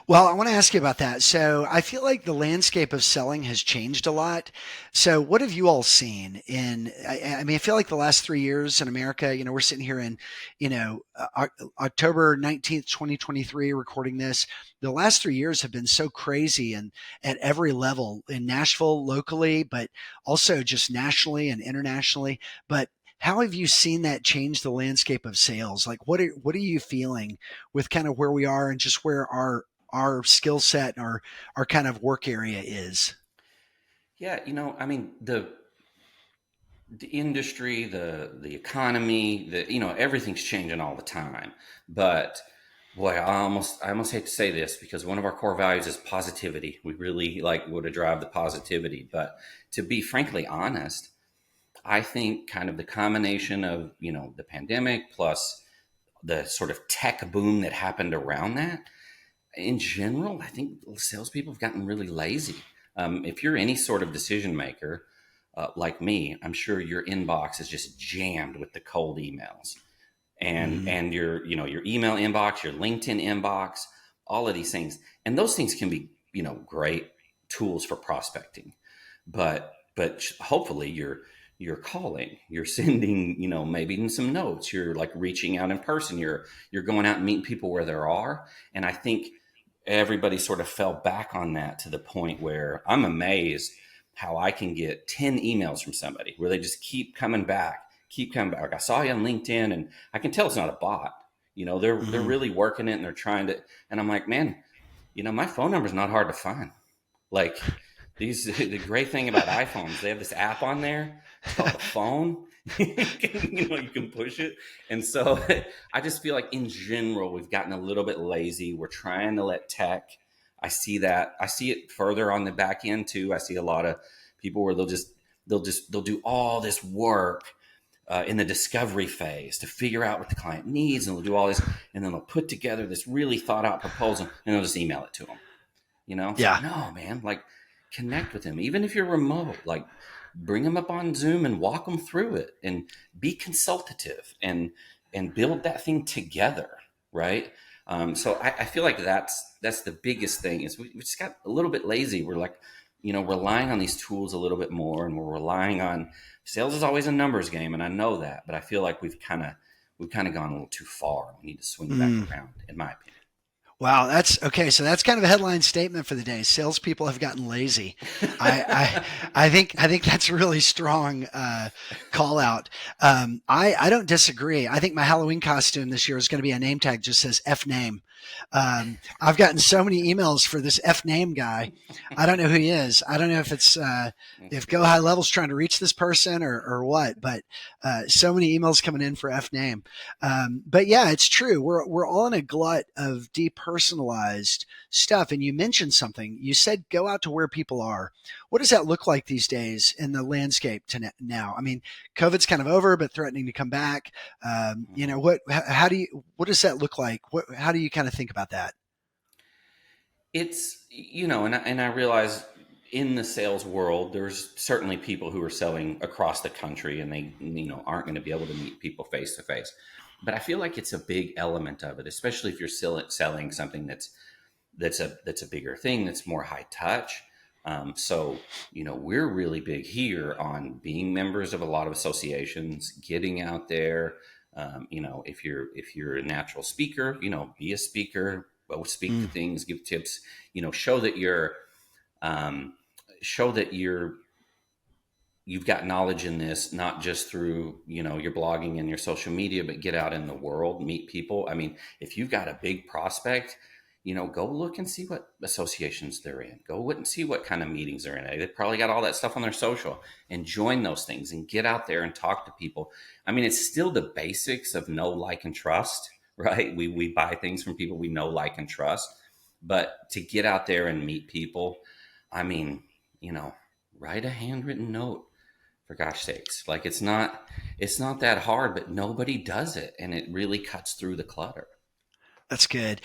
Well, I want to ask you about that. So I feel like the landscape of selling has changed a lot. So what have you all seen I mean, I feel like the last 3 years in America, we're sitting here in, October 19th, 2023, recording this. The last 3 years have been so crazy and at every level in Nashville locally, but also just nationally and internationally. But how have you seen that change the landscape of sales? Like, what are you feeling with kind of where we are and just where our skill set and our kind of work area is? Yeah, I mean, the industry, the economy, everything's changing all the time. But boy, I almost hate to say this because one of our core values is positivity. We really like would to drive the positivity. But to be frankly honest, I think kind of the combination of, the pandemic plus the sort of tech boom that happened around that, in general, I think salespeople have gotten really lazy. If you're any sort of decision maker, like me, I'm sure your inbox is just jammed with the cold emails, and Mhm. and your email inbox, your LinkedIn inbox, all of these things, and those things can be great tools for prospecting, but hopefully you're calling, you're sending maybe some notes, you're like reaching out in person, you're going out and meeting people where there are. And I think everybody sort of fell back on that to the point where I'm amazed how I can get 10 emails from somebody where they just keep coming back, keep coming back. Like, I saw you on LinkedIn and I can tell it's not a bot. They're Mhm. really working it and they're trying to, and I'm like, man, my phone number is not hard to find. Like, the great thing about iPhones, they have this app on there. It's called the phone. You can push it. And so I just feel like in general, we've gotten a little bit lazy. We're trying to let tech, I see that. I see it further on the back end too. I see a lot of people where they'll do all this work in the discovery phase to figure out what the client needs, and they'll do all this, and then they'll put together this really thought out proposal, and they'll just email it to them. It's like, Yeah. no, man, like, connect with them. Even if you're remote, like, bring them up on Zoom and walk them through it and be consultative and build that thing together. Right. So I feel like that's the biggest thing is we just got a little bit lazy. We're like, relying on these tools a little bit more, and we're relying on sales is always a numbers game. And I know that, but I feel like we've kind of gone a little too far. We need to swing back Mm. around, in my opinion. Wow, that's okay. So that's kind of a headline statement for the day. Salespeople have gotten lazy. I I think that's a really strong call out. I don't disagree. I think my Halloween costume this year is going to be a name tag just says F name. I've gotten so many emails for this F name guy. I don't know who he is. I don't know if it's That's if Go good. High Level's trying to reach this person or what. But so many emails coming in for F name. But yeah, it's true. We're all in a glut of depersonalized stuff. And you mentioned something. You said go out to where people are. What does that look like these days in the landscape to now? I mean, COVID's kind of over, but threatening to come back. Mhm. How do you? What does that look like? How do you kind of think about that? It's, and I realize in the sales world, there's certainly people who are selling across the country and they, aren't going to be able to meet people face to face. But I feel like it's a big element of it, especially if you're still selling something that's a bigger thing, that's more high touch. So, we're really big here on being members of a lot of associations, getting out there. If you're a natural speaker, be a speaker, go speak to Mm. things, give tips, show that um, you've got knowledge in this, not just through your blogging and your social media, but get out in the world, meet people. I mean, if you've got a big prospect, go look and see what associations they're in, go look and see what kind of meetings they're in. They've probably got all that stuff on their social, and join those things and get out there and talk to people. I mean, it's still the basics of know, like, and trust. Right, we buy things from people we know, like, and trust, but to get out there and meet people, I mean, you know write a handwritten note, for gosh sakes. Like, it's not that hard, but nobody does it, and it really cuts through the clutter. That's good.